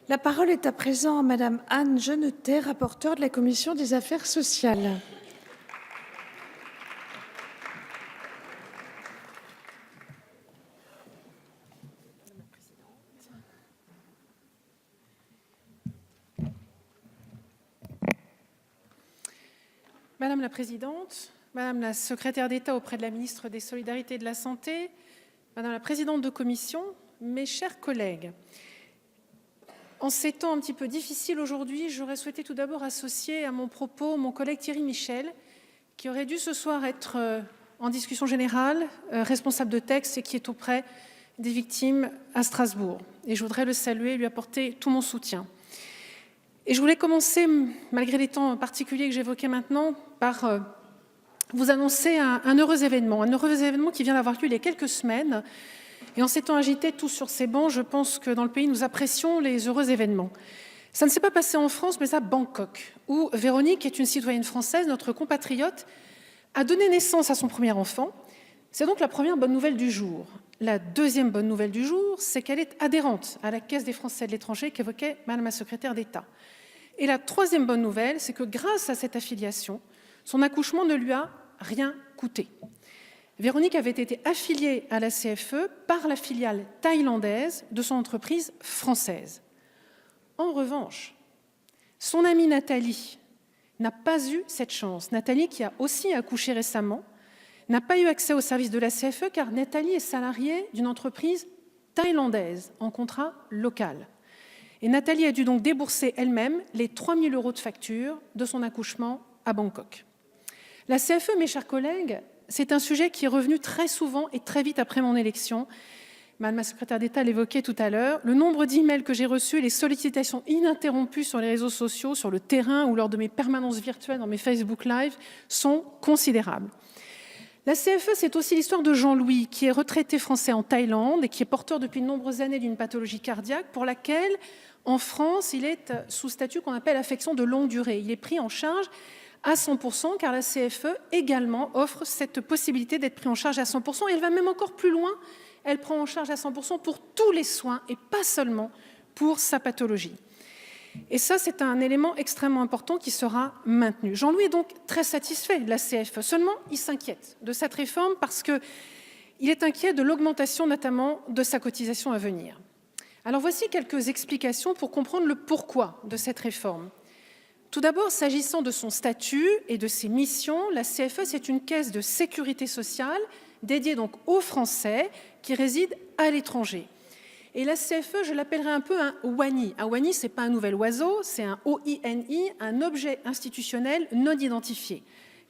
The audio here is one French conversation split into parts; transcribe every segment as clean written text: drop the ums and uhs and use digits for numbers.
La parole est à présent à Madame Anne Genetet, rapporteure de la Commission des affaires sociales. Madame la Présidente, Madame la Secrétaire d'État auprès de la Ministre des Solidarités et de la Santé, Madame la Présidente de Commission, mes chers collègues, en ces temps un petit peu difficiles aujourd'hui, j'aurais souhaité tout d'abord associer à mon propos mon collègue Thierry Michel, qui aurait dû ce soir être en discussion générale, responsable de texte et qui est auprès des victimes à Strasbourg. Et je voudrais le saluer et lui apporter tout mon soutien. Et je voulais commencer, malgré les temps particuliers que j'évoquais maintenant, par vous annoncer un heureux événement qui vient d'avoir lieu il y a quelques semaines. Et en s'étant agités tous sur ces bancs, je pense que dans le pays, nous apprécions les heureux événements. Ça ne s'est pas passé en France, mais à Bangkok, où Véronique, qui est une citoyenne française, notre compatriote, a donné naissance à son premier enfant. C'est donc la première bonne nouvelle du jour. La deuxième bonne nouvelle du jour, c'est qu'elle est adhérente à la Caisse des Français de l'étranger qu'évoquait Madame la secrétaire d'État. Et la troisième bonne nouvelle, c'est que grâce à cette affiliation, son accouchement ne lui a rien coûté. Véronique avait été affiliée à la CFE par la filiale thaïlandaise de son entreprise française. En revanche, son amie Nathalie n'a pas eu cette chance. Nathalie, qui a aussi accouché récemment, n'a pas eu accès au service de la CFE car Nathalie est salariée d'une entreprise thaïlandaise en contrat local. Et Nathalie a dû donc débourser elle-même les 3 000 € de facture de son accouchement à Bangkok. La CFE, mes chers collègues, c'est un sujet qui est revenu très souvent et très vite après mon élection. Madame la secrétaire d'État l'évoquait tout à l'heure. Le nombre d'emails que j'ai reçus et les sollicitations ininterrompues sur les réseaux sociaux, sur le terrain ou lors de mes permanences virtuelles dans mes Facebook Live sont considérables. La CFE, c'est aussi l'histoire de Jean-Louis, qui est retraité français en Thaïlande et qui est porteur depuis de nombreuses années d'une pathologie cardiaque pour laquelle, en France, il est sous statut qu'on appelle affection de longue durée. Il est pris en charge à 100%, car la CFE également offre cette possibilité d'être pris en charge à 100%. Et elle va même encore plus loin, elle prend en charge à 100% pour tous les soins et pas seulement pour sa pathologie. Et ça, c'est un élément extrêmement important qui sera maintenu. Jean-Louis est donc très satisfait de la CFE. Seulement, il s'inquiète de cette réforme parce qu'il est inquiet de l'augmentation notamment de sa cotisation à venir. Alors voici quelques explications pour comprendre le pourquoi de cette réforme. Tout d'abord, s'agissant de son statut et de ses missions, la CFE, c'est une caisse de sécurité sociale dédiée donc aux Français qui résident à l'étranger. Et la CFE, je l'appellerais un peu un OANI. Un OANI, ce n'est pas un nouvel oiseau, c'est un OINI, un objet institutionnel non identifié.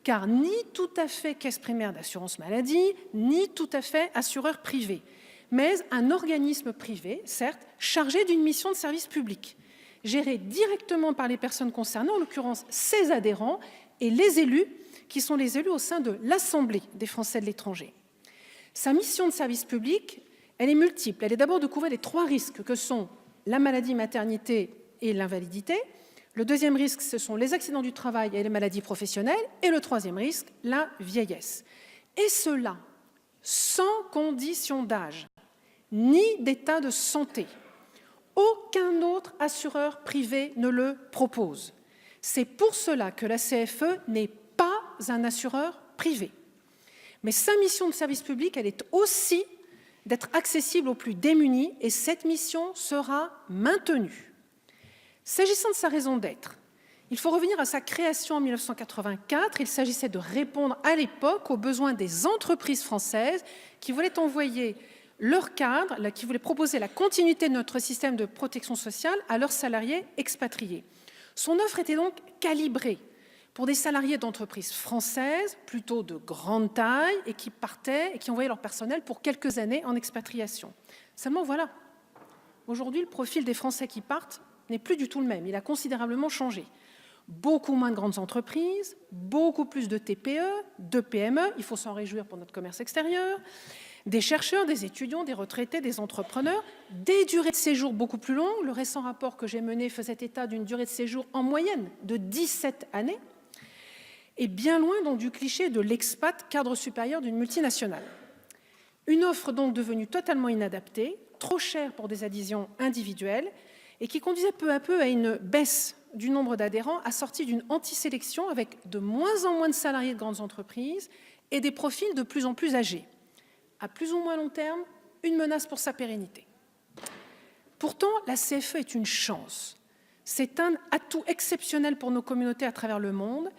Car ni tout à fait caisse primaire d'assurance maladie, ni tout à fait assureur privé, mais un organisme privé, certes, chargé d'une mission de service public, géré directement par les personnes concernées, en l'occurrence ses adhérents et les élus, qui sont les élus au sein de l'Assemblée des Français de l'étranger. Sa mission de service public, elle est multiple. Elle est d'abord de couvrir les 3 risques que sont la maladie, maternité et l'invalidité. Le deuxième risque, ce sont les accidents du travail et les maladies professionnelles. Et le troisième risque, la vieillesse. Et cela sans condition d'âge, ni d'état de santé. Aucun autre assureur privé ne le propose. C'est pour cela que la CFE n'est pas un assureur privé. Mais sa mission de service public, elle est aussi d'être accessible aux plus démunis et cette mission sera maintenue. S'agissant de sa raison d'être, il faut revenir à sa création en 1984. Il s'agissait de répondre à l'époque aux besoins des entreprises françaises qui voulaient envoyer leur cadre, qui voulaient proposer la continuité de notre système de protection sociale à leurs salariés expatriés. Son offre était donc calibrée pour des salariés d'entreprises françaises, plutôt de grande taille, et qui partaient et qui envoyaient leur personnel pour quelques années en expatriation. Seulement voilà, aujourd'hui le profil des Français qui partent n'est plus du tout le même, il a considérablement changé. Beaucoup moins de grandes entreprises, beaucoup plus de TPE, de PME, il faut s'en réjouir pour notre commerce extérieur, des chercheurs, des étudiants, des retraités, des entrepreneurs, des durées de séjour beaucoup plus longues. Le récent rapport que j'ai mené faisait état d'une durée de séjour en moyenne de 17 années, et bien loin donc du cliché de l'expat cadre supérieur d'une multinationale. Une offre donc devenue totalement inadaptée, trop chère pour des adhésions individuelles, et qui conduisait peu à peu à une baisse du nombre d'adhérents assortie d'une anti-sélection avec de moins en moins de salariés de grandes entreprises et des profils de plus en plus âgés. À plus ou moins long terme, une menace pour sa pérennité. Pourtant, la CFE est une chance. C'est un atout exceptionnel pour nos communautés à travers le monde.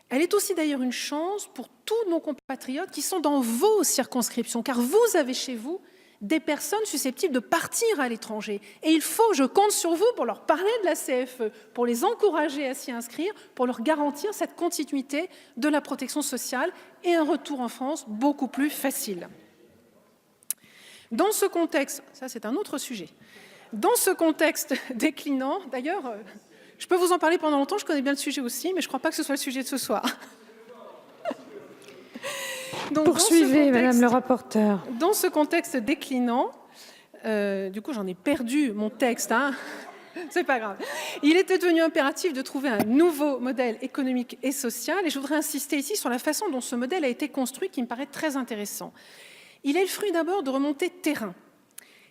Elle est aussi d'ailleurs une chance pour tous nos compatriotes qui sont dans vos circonscriptions, car vous avez chez vous des personnes susceptibles de partir à l'étranger. Et je compte sur vous pour leur parler de la CFE, pour les encourager à s'y inscrire, pour leur garantir cette continuité de la protection sociale et un retour en France beaucoup plus facile. Dans ce contexte, ça c'est un autre sujet, dans ce contexte déclinant, d'ailleurs, je peux vous en parler pendant longtemps, je connais bien le sujet aussi, mais je ne crois pas que ce soit le sujet de ce soir. Donc, poursuivez, Madame le rapporteur. Dans ce contexte déclinant, du coup j'en ai perdu mon texte, hein, c'est pas grave. Il était devenu impératif de trouver un nouveau modèle économique et social, et je voudrais insister ici sur la façon dont ce modèle a été construit, qui me paraît très intéressant. Il est le fruit d'abord de remontées terrain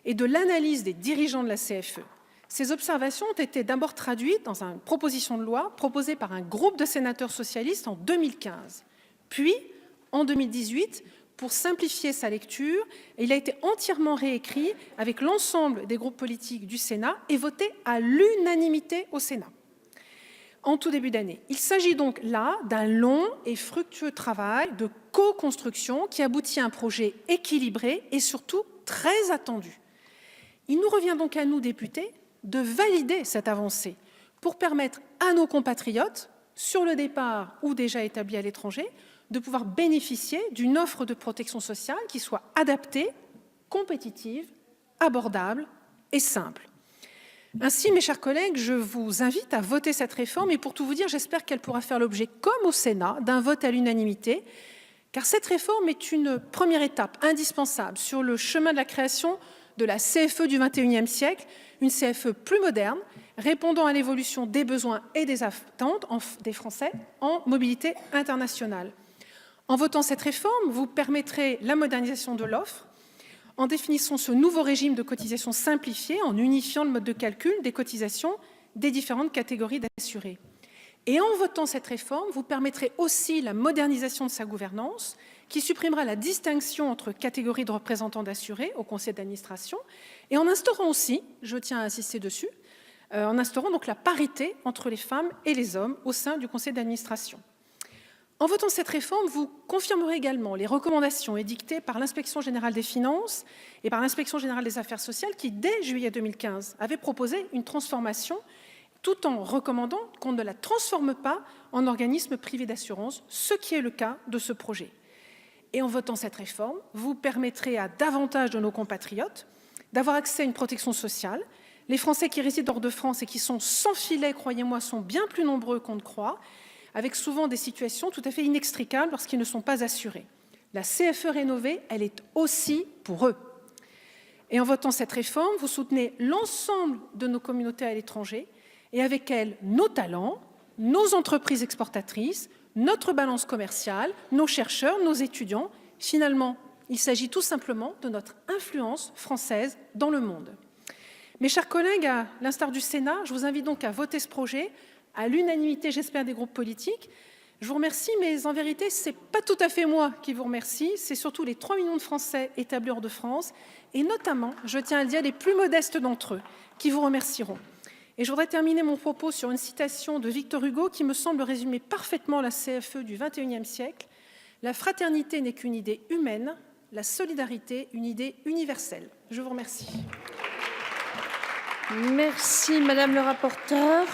et de l'analyse des dirigeants de la CFE. Ces observations ont été d'abord traduites dans une proposition de loi proposée par un groupe de sénateurs socialistes en 2015. Puis, en 2018, pour simplifier sa lecture, il a été entièrement réécrit avec l'ensemble des groupes politiques du Sénat et voté à l'unanimité au Sénat en tout début d'année. Il s'agit donc là d'un long et fructueux travail de co-construction qui aboutit à un projet équilibré et surtout très attendu. Il nous revient donc à nous, députés, de valider cette avancée pour permettre à nos compatriotes, sur le départ ou déjà établis à l'étranger, de pouvoir bénéficier d'une offre de protection sociale qui soit adaptée, compétitive, abordable et simple. Ainsi, mes chers collègues, je vous invite à voter cette réforme et pour tout vous dire, j'espère qu'elle pourra faire l'objet, comme au Sénat, d'un vote à l'unanimité, car cette réforme est une première étape indispensable sur le chemin de la création de la CFE du XXIe siècle, une CFE plus moderne, répondant à l'évolution des besoins et des attentes des Français en mobilité internationale. En votant cette réforme, vous permettrez la modernisation de l'offre, en définissant ce nouveau régime de cotisation simplifié, en unifiant le mode de calcul des cotisations des différentes catégories d'assurés. Et en votant cette réforme, vous permettrez aussi la modernisation de sa gouvernance, qui supprimera la distinction entre catégories de représentants d'assurés au conseil d'administration, et en instaurant aussi, je tiens à insister dessus, en instaurant donc la parité entre les femmes et les hommes au sein du conseil d'administration. En votant cette réforme, vous confirmerez également les recommandations édictées par l'Inspection générale des finances et par l'Inspection générale des affaires sociales qui, dès juillet 2015, avaient proposé une transformation tout en recommandant qu'on ne la transforme pas en organisme privé d'assurance, ce qui est le cas de ce projet. Et en votant cette réforme, vous permettrez à davantage de nos compatriotes d'avoir accès à une protection sociale. Les Français qui résident hors de France et qui sont sans filet, croyez-moi, sont bien plus nombreux qu'on ne croit, avec souvent des situations tout à fait inextricables lorsqu'ils ne sont pas assurés. La CFE rénovée, elle est aussi pour eux. Et en votant cette réforme, vous soutenez l'ensemble de nos communautés à l'étranger et avec elles nos talents, nos entreprises exportatrices, notre balance commerciale, nos chercheurs, nos étudiants. Finalement, il s'agit tout simplement de notre influence française dans le monde. Mes chers collègues, à l'instar du Sénat, je vous invite donc à voter ce projet à l'unanimité, j'espère, des groupes politiques. Je vous remercie, mais en vérité, ce n'est pas tout à fait moi qui vous remercie, c'est surtout les 3 millions de Français établis hors de France, et notamment, je tiens à le dire, les plus modestes d'entre eux, qui vous remercieront. Et je voudrais terminer mon propos sur une citation de Victor Hugo qui me semble résumer parfaitement la CFE du XXIe siècle. « La fraternité n'est qu'une idée humaine, la solidarité une idée universelle. » Je vous remercie. Merci, Madame le rapporteur.